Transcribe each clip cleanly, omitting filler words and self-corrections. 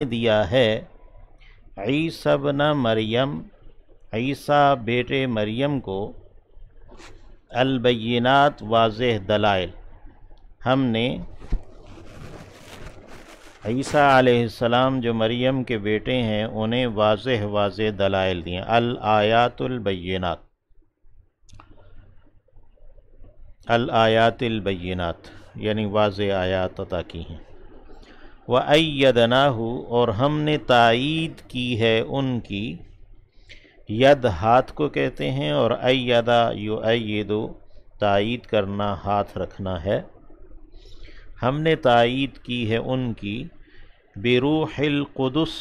دیا ہے عیسی ابن مریم، عیسیٰ بیٹے مریم کو، البینات واضح دلائل، ہم نے عیسیٰ علیہ السلام جو مریم کے بیٹے ہیں انہیں واضح واضح دلائل دیے، الآیات البینات، الآیات البینات یعنی واضح آیات عطا کی ہیں۔ وَأَيَّدْنَاهُ اور ہم نے تائید کی ہے ان کی، ید ہاتھ کو کہتے ہیں، اور ایدہ یؤید تائید کرنا، ہاتھ رکھنا ہے۔ ہم نے تائید کی ہے ان کی بروح القدس،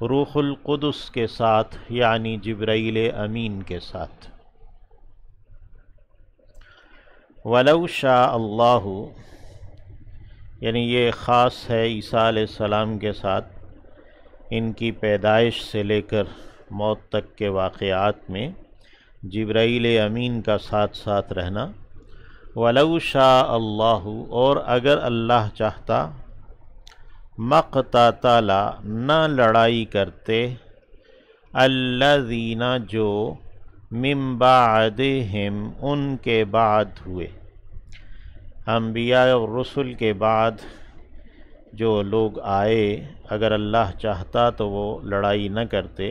روح القدس کے ساتھ، یعنی جبرائیل امین کے ساتھ۔ وَلَوْ شَاءَ اللَّهُ یعنی یہ خاص ہے عیسیٰ علیہ السلام کے ساتھ، ان کی پیدائش سے لے کر موت تک کے واقعات میں جبرائیل امین کا ساتھ ساتھ رہنا۔ وَلَوْ شَاءَ اللَّهُ اور اگر اللہ چاہتا، مَقْتَتَلَ نہ لڑائی کرتے، الَّذِينَ جو، مِن بَعْدِهِمْ ان کے بعد ہوئے، انبیاء اور رسل کے بعد جو لوگ آئے، اگر اللہ چاہتا تو وہ لڑائی نہ کرتے،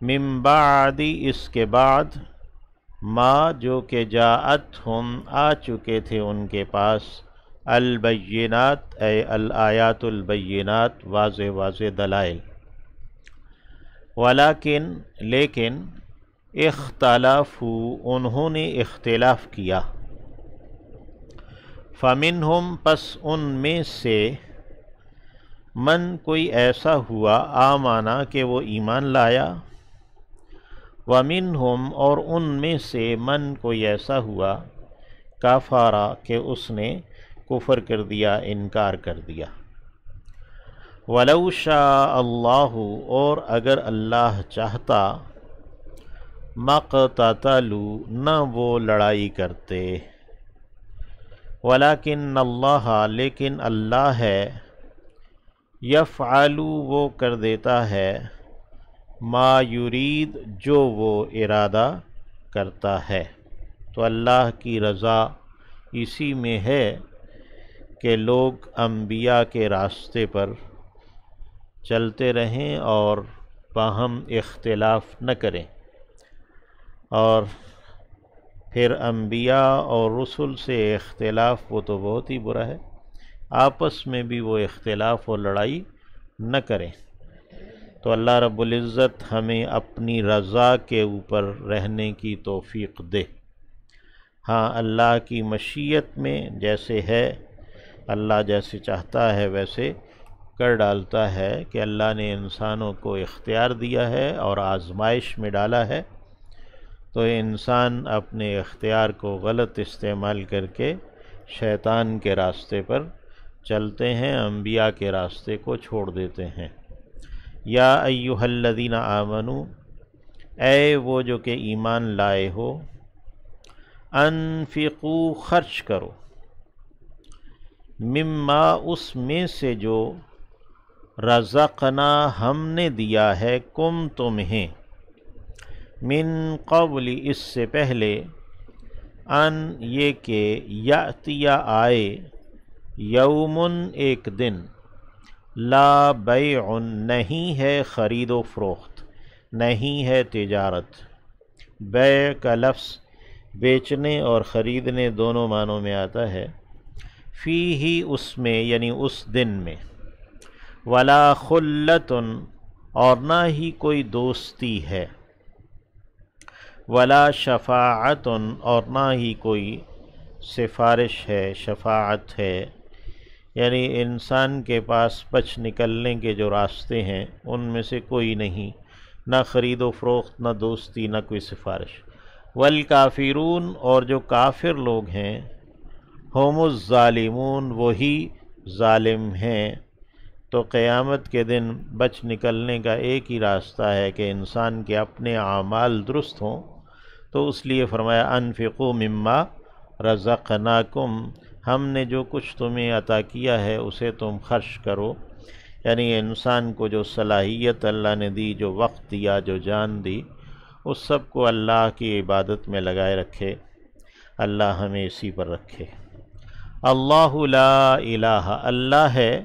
من بعد اس کے بعد، ما جو کہ جاءتہم آ چکے تھے ان کے پاس، البینات اے الآیات البینات واضح واضح دلائل، ولیکن لیکن، اختلافوا انہوں نے اختلاف کیا، فمنہم پس ان میں سے، من کوئی ایسا ہوا، آمانا کہ وہ ایمان لایا، ومنہم اور ان میں سے، من کوئی ایسا ہوا، کفارا کہ اس نے کفر کر دیا، انکار کر دیا۔ وَلَوْ شَاءَ اللَّهُ اور اگر اللہ چاہتا، مَقْتَتَلُوا نہ وہ لڑائی کرتے، وَلَكِنَّ اللَّهَ لیکن اللہ ہے، يَفْعَلُ وہ کر دیتا ہے، ما یرید جو وہ ارادہ کرتا ہے۔ تو اللہ کی رضا اسی میں ہے کہ لوگ انبیاء کے راستے پر چلتے رہیں اور باہم اختلاف نہ کریں، اور پھر انبیاء اور رسل سے اختلاف وہ تو بہت ہی برا ہے، آپس میں بھی وہ اختلاف اور لڑائی نہ کریں۔ تو اللہ رب العزت ہمیں اپنی رضا کے اوپر رہنے کی توفیق دے۔ ہاں، اللہ کی مشیت میں جیسے ہے، اللہ جیسے چاہتا ہے ویسے کر ڈالتا ہے کہ اللہ نے انسانوں کو اختیار دیا ہے اور آزمائش میں ڈالا ہے، تو انسان اپنے اختیار کو غلط استعمال کر کے شیطان کے راستے پر چلتے ہیں، انبیاء کے راستے کو چھوڑ دیتے ہیں۔ یا ایہا الذین آمنو اے وہ جو کہ ایمان لائے ہو، انفقوا خرچ کرو، مما اس میں سے جو، رزقنا ہم نے دیا ہے، کم تمہیں، من قبل اس سے پہلے، ان یہ کہ، یأتی آئے، یومن ایک دن، لا بیع نہیں ہے خرید و فروخت، نہیں ہے تجارت۔ بیع کا لفظ بیچنے اور خریدنے دونوں معنوں میں آتا ہے، فی ہی اس میں یعنی اس دن میں، ولا خلۃ اور نہ ہی کوئی دوستی ہے، ولا شفاعت اور نہ ہی کوئی سفارش ہے، شفاعت ہے، یعنی انسان کے پاس بچ نکلنے کے جو راستے ہیں ان میں سے کوئی نہیں، نہ خرید و فروخت، نہ دوستی، نہ کوئی سفارش۔ والکافرون اور جو کافر لوگ ہیں، ہم الظالمون وہی ظالم ہیں۔ تو قیامت کے دن بچ نکلنے کا ایک ہی راستہ ہے کہ انسان کے اپنے اعمال درست ہوں، تو اس لیے فرمایا انفقوا مما رزقناکم، ہم نے جو کچھ تمہیں عطا کیا ہے اسے تم خرچ کرو، یعنی انسان کو جو صلاحیت اللہ نے دی، جو وقت دیا، جو جان دی، اس سب کو اللہ کی عبادت میں لگائے رکھے۔ اللہ ہمیں اسی پر رکھے۔ اللہ لا الہ، اللہ ہے،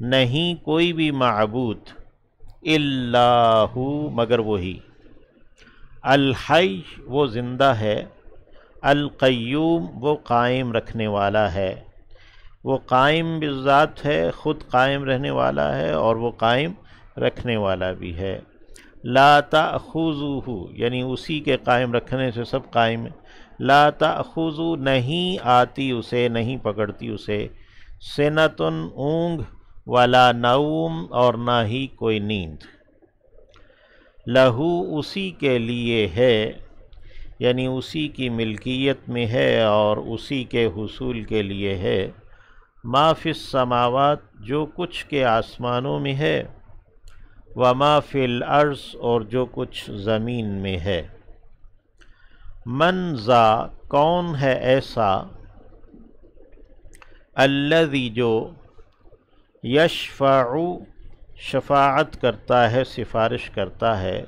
نہیں کوئی بھی معبود، الا ہو، مگر وہی، الحی، وہ زندہ ہے، القیوم، وہ قائم رکھنے والا ہے، وہ قائم بالذات ہے، خود قائم رہنے والا ہے اور وہ قائم رکھنے والا بھی ہے۔ لا تأخذہ، یعنی اسی کے قائم رکھنے سے سب قائم ہے۔ لا تأخذ، نہیں آتی اسے، نہیں پکڑتی اسے، سنتن، اونگ، ولا نوم، اور نہ ہی کوئی نیند۔ لہو، اسی کے لیے ہے، یعنی اسی کی ملکیت میں ہے اور اسی کے حصول کے لیے ہے، ما فی السماوات، جو کچھ کے آسمانوں میں ہے، وما فی الارض، اور جو کچھ زمین میں ہے۔ من ذا، کون ہے ایسا، الذی، جو یشفع، شفاعت کرتا ہے، سفارش کرتا ہے،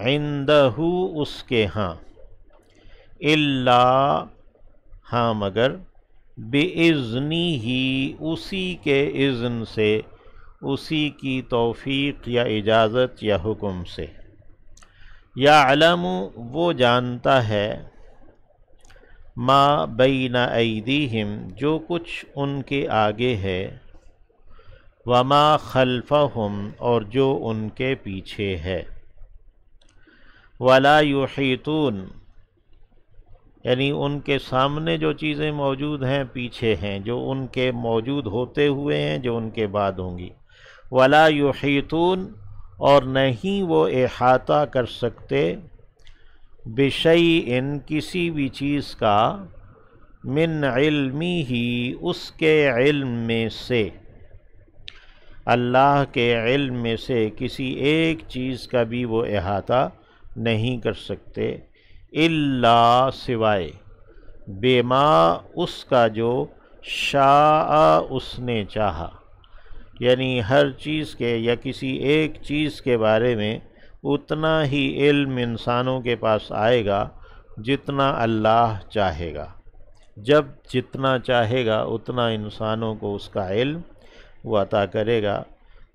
عندہ، اس کے ہاں، الا، ہاں مگر، بِإِذْنِهِ، اسی کے اذن سے، اسی کی توفیق یا اجازت یا حکم سے۔ یعلم، وہ جانتا ہے، ما بین ایدیہم، جو کچھ ان کے آگے ہے، وما خلفہم، اور جو ان کے پیچھے ہے۔ ولا یحیطون، یعنی ان کے سامنے جو چیزیں موجود ہیں پیچھے ہیں، جو ان کے موجود ہوتے ہوئے ہیں، جو ان کے بعد ہوں گی۔ ولا یحیطون، اور نہیں وہ احاطہ کر سکتے، بشیء، کسی بھی چیز کا، من علمہ، اس کے علم میں سے، اللہ کے علم میں سے کسی ایک چیز کا بھی وہ احاطہ نہیں کر سکتے، الا، سوائے، بما، اس کا جو، شاء، اس نے چاہا، یعنی ہر چیز کے یا کسی ایک چیز کے بارے میں اتنا ہی علم انسانوں کے پاس آئے گا جتنا اللہ چاہے گا۔ جب جتنا چاہے گا اتنا انسانوں کو اس کا علم وہ عطا کرے گا۔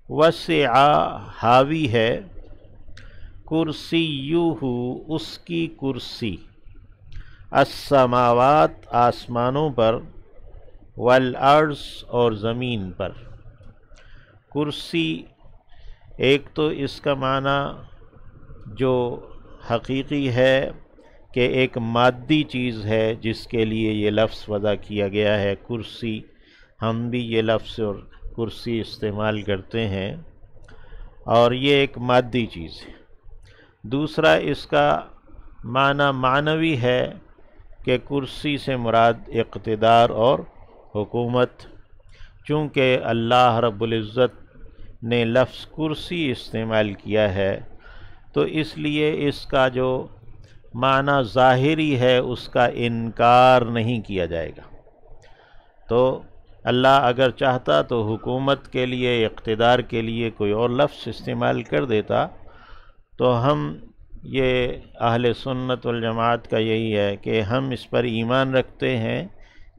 وسع، حاوی ہے، کرسیہ، اس کی کرسی، السماوات، آسمانوں پر، والارض، اور زمین پر۔ کرسی، ایک تو اس کا معنی جو حقیقی ہے کہ ایک مادی چیز ہے جس کے لیے یہ لفظ وضع کیا گیا ہے، کرسی، ہم بھی یہ لفظ اور کرسی استعمال کرتے ہیں، اور یہ ایک مادی چیز ہے۔ دوسرا اس کا معنی معنوی ہے کہ کرسی سے مراد اقتدار اور حکومت، چونکہ اللہ رب العزت نے لفظ کرسی استعمال کیا ہے تو اس لیے اس کا جو معنی ظاہری ہے اس کا انکار نہیں کیا جائے گا۔ تو اللہ اگر چاہتا تو حکومت کے لیے، اقتدار کے لیے کوئی اور لفظ استعمال کر دیتا، تو ہم یہ اہل سنت والجماعت کا یہی ہے کہ ہم اس پر ایمان رکھتے ہیں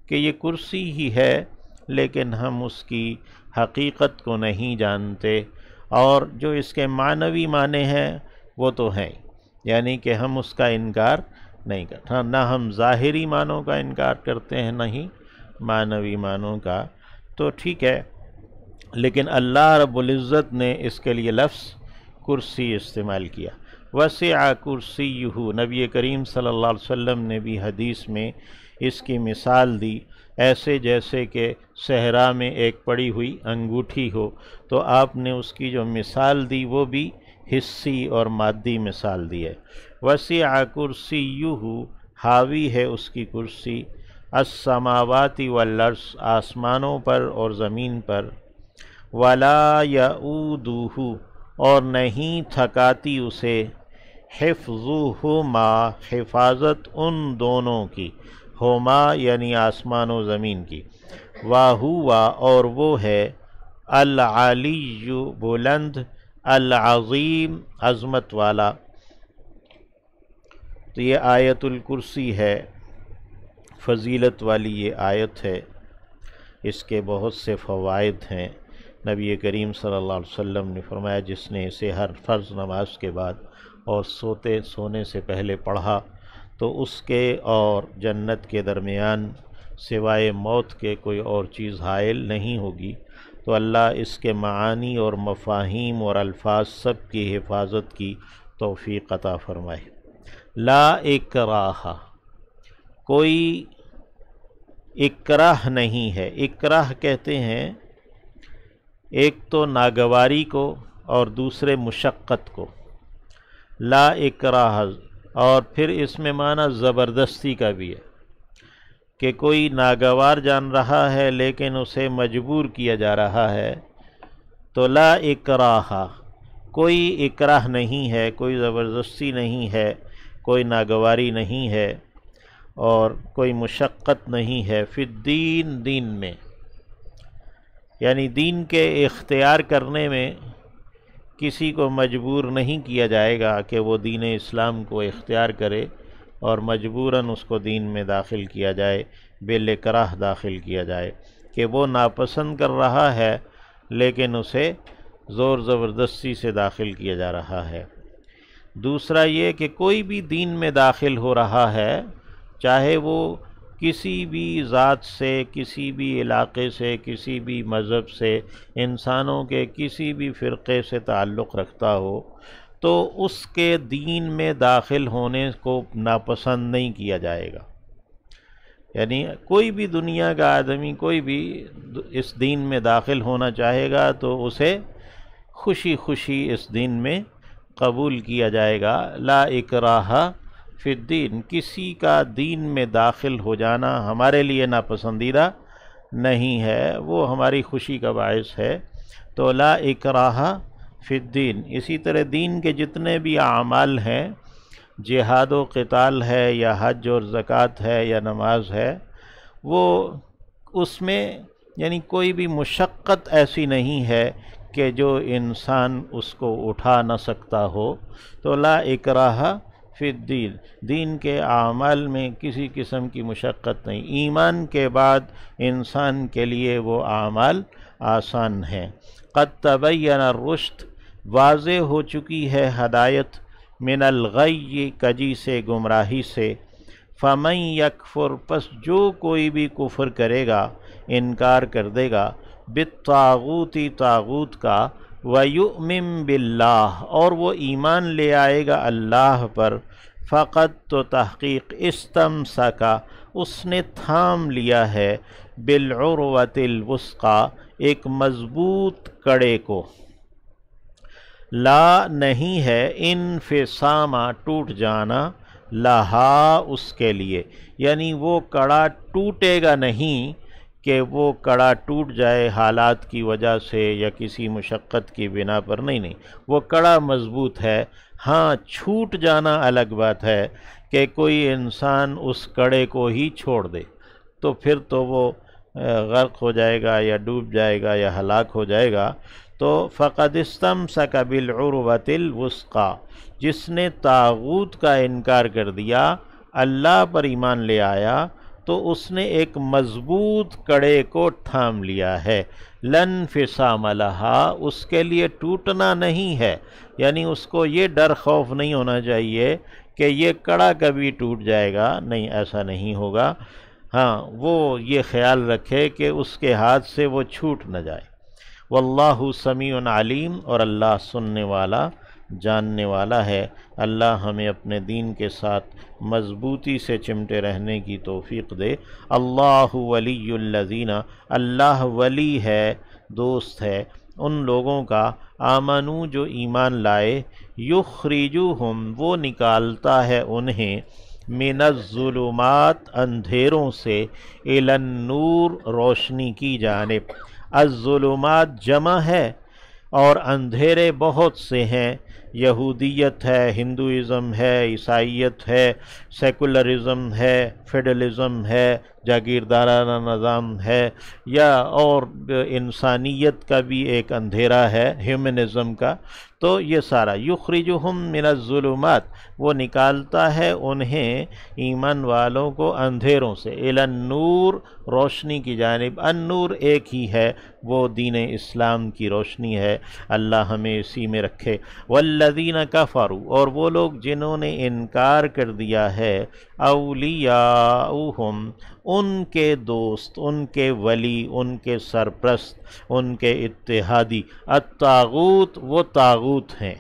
کہ یہ کرسی ہی ہے، لیکن ہم اس کی حقیقت کو نہیں جانتے، اور جو اس کے معنوی معنی ہیں وہ تو ہیں، یعنی کہ ہم اس کا انکار نہیں کرتے، نہ ہم ظاہری معنوں کا انکار کرتے ہیں نہ ہی معنوی معنوں کا۔ تو ٹھیک ہے، لیکن اللہ رب العزت نے اس کے لیے لفظ کرسی استعمال کیا۔ وسع کرسیہ، نبی کریم صلی اللہ علیہ وسلم نے بھی حدیث میں اس کی مثال دی، ایسے جیسے کہ صحرا میں ایک پڑی ہوئی انگوٹھی ہو، تو آپ نے اس کی جو مثال دی وہ بھی حصی اور مادی مثال دی ہے۔ وسع کرسیہ، حاوی ہے اس کی کرسی، السماوات والارض، آسمانوں پر اور زمین پر، ولا یؤودہ، اور نہیں تھکاتی اسے، حفظہما، حفاظت ان دونوں کی، ہما یعنی آسمان و زمین کی، وہو، اور وہ ہے، العلی بلند، العظیم عظمت والا۔ تو یہ آیت الکرسی ہے، فضیلت والی یہ آیت ہے، اس کے بہت سے فوائد ہیں۔ نبی کریم صلی اللہ علیہ وسلم نے فرمایا جس نے اسے ہر فرض نماز کے بعد اور سونے سے پہلے پڑھا تو اس کے اور جنت کے درمیان سوائے موت کے کوئی اور چیز حائل نہیں ہوگی۔ تو اللہ اس کے معانی اور مفاہیم اور الفاظ سب کی حفاظت کی توفیق عطا فرمائے۔ لا اکراہ، کوئی اکراہ نہیں ہے۔ اکراہ کہتے ہیں ایک تو ناگواری کو اور دوسرے مشقت کو۔ لا اکراہ، اور پھر اس میں معنی زبردستی کا بھی ہے کہ کوئی ناگوار جان رہا ہے لیکن اسے مجبور کیا جا رہا ہے، تو لا اکراہ، کوئی اکراہ نہیں ہے، کوئی زبردستی نہیں ہے، کوئی ناگواری نہیں ہے اور کوئی مشقت نہیں ہے فی الدین، دین میں، یعنی دین کے اختیار کرنے میں کسی کو مجبور نہیں کیا جائے گا کہ وہ دین اسلام کو اختیار کرے اور مجبوراً اس کو دین میں داخل کیا جائے، بالاکراہ داخل کیا جائے، کہ وہ ناپسند کر رہا ہے لیکن اسے زور زبردستی سے داخل کیا جا رہا ہے۔ دوسرا یہ کہ کوئی بھی دین میں داخل ہو رہا ہے، چاہے وہ کسی بھی ذات سے، کسی بھی علاقے سے، کسی بھی مذہب سے، انسانوں کے کسی بھی فرقے سے تعلق رکھتا ہو، تو اس کے دین میں داخل ہونے کو ناپسند نہیں کیا جائے گا۔ یعنی کوئی بھی دنیا کا آدمی کوئی بھی اس دین میں داخل ہونا چاہے گا تو اسے خوشی خوشی اس دین میں قبول کیا جائے گا۔ لا اکراہ فی الدین، کسی کا دین میں داخل ہو جانا ہمارے لیے ناپسندیدہ نہیں ہے، وہ ہماری خوشی کا باعث ہے۔ تو لا اکراہ فی الدین۔ اسی طرح دین کے جتنے بھی اعمال ہیں، جہاد و قتال ہے یا حج اور زکوٰۃ ہے یا نماز ہے، وہ اس میں یعنی کوئی بھی مشقت ایسی نہیں ہے کہ جو انسان اس کو اٹھا نہ سکتا ہو۔ تو لا اکراہ فی الدین، دین کے اعمال میں کسی قسم کی مشقت نہیں۔ ایمان کے بعد انسان کے لیے وہ اعمال آسان ہیں۔ قد تبین الرشد، واضح ہو چکی ہے ہدایت، من الغی، کجی سے، گمراہی سے، فمن یکفر، پس جو کوئی بھی کفر کرے گا، انکار کر دے گا، بالطاغوت، طاغوت کا، ویؤمن باللہ، اور وہ ایمان لے آئے گا اللہ پر، فقط، تو تحقیق، استمسک، اس نے تھام لیا ہے، بالعروۃ الوثقی، ایک مضبوط کڑے کو، لا نہیں ہے، انفصام، ٹوٹ جانا، لہا، اس کے لیے، یعنی وہ کڑا ٹوٹے گا نہیں کہ وہ کڑا ٹوٹ جائے حالات کی وجہ سے یا کسی مشقت کی بنا پر، نہیں، وہ کڑا مضبوط ہے۔ ہاں، چھوٹ جانا الگ بات ہے کہ کوئی انسان اس کڑے کو ہی چھوڑ دے تو پھر تو وہ غرق ہو جائے گا یا ڈوب جائے گا یا ہلاک ہو جائے گا۔ تو فقد استمسک بالعروۃ الوثقی، جس نے طاغوت کا انکار کر دیا، اللہ پر ایمان لے آیا، تو اس نے ایک مضبوط کڑے کو تھام لیا ہے، لن انفصام لہا، اس کے لیے ٹوٹنا نہیں ہے، یعنی اس کو یہ ڈر خوف نہیں ہونا چاہیے کہ یہ کڑا کبھی ٹوٹ جائے گا، نہیں، ایسا نہیں ہوگا۔ ہاں، وہ یہ خیال رکھے کہ اس کے ہاتھ سے وہ چھوٹ نہ جائے۔ واللہ سمیع علیم، اور اللہ سننے والا، جاننے والا ہے۔ اللہ ہمیں اپنے دین کے ساتھ مضبوطی سے چمٹے رہنے کی توفیق دے۔ اللہ ولی الذین، اللہ ولی ہے، دوست ہے ان لوگوں کا، آمنو، جو ایمان لائے، یخرجوہم، وہ نکالتا ہے انہیں، من الظلمات، اندھیروں سے، الی النور، روشنی کی جانب۔ الظلمات جمع ہے اور اندھیرے بہت سے ہیں، یہودیت ہے، ہندوازم ہے، عیسائیت ہے، سیکولرزم ہے، فیڈرلزم ہے، جاگیردارانہ نظام ہے، یا اور انسانیت کا بھی ایک اندھیرا ہے، ہیومنزم کا، تو یہ سارا یخرجہم من الظلمات، وہ نکالتا ہے انہیں ایمان والوں کو اندھیروں سے، الی النور، روشنی کی جانب۔ النور ایک ہی ہے، وہ دین اسلام کی روشنی ہے، اللہ ہمیں اسی میں رکھے۔ والذین کفروا، اور وہ لوگ جنہوں نے انکار کر دیا ہے، اولیاؤہم، ان کے دوست، ان کے ولی، ان کے سرپرست، ان کے اتحادی، الطاغوت، وہ طاغوت ہیں۔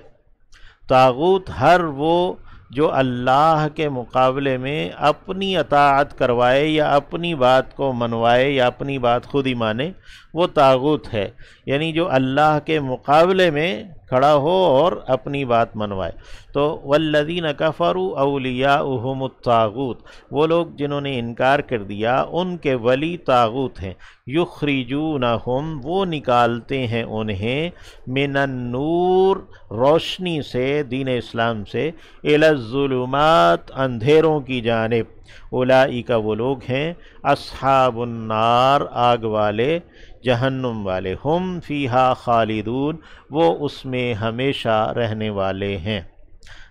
طاغوت ہر وہ جو اللہ کے مقابلے میں اپنی اطاعت کروائے یا اپنی بات کو منوائے یا اپنی بات خود ہی مانے، وہ طاغوت ہے، یعنی جو اللہ کے مقابلے میں کھڑا ہو اور اپنی بات منوائے۔ تو والذین کفروا اولیاؤہم الطاغوت، وہ لوگ جنہوں نے انکار کر دیا ان کے ولی طاغوت ہیں، یخرجونہم، وہ نکالتے ہیں انہیں، من النور، روشنی سے، دین اسلام سے، الی الظلمات، اندھیروں کی جانب۔ اولئک، وہ لوگ ہیں، اصحاب النار، آگ والے، جہنم والے، ہم فیہا خالدون، وہ اس میں ہمیشہ رہنے والے ہیں۔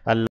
اللہ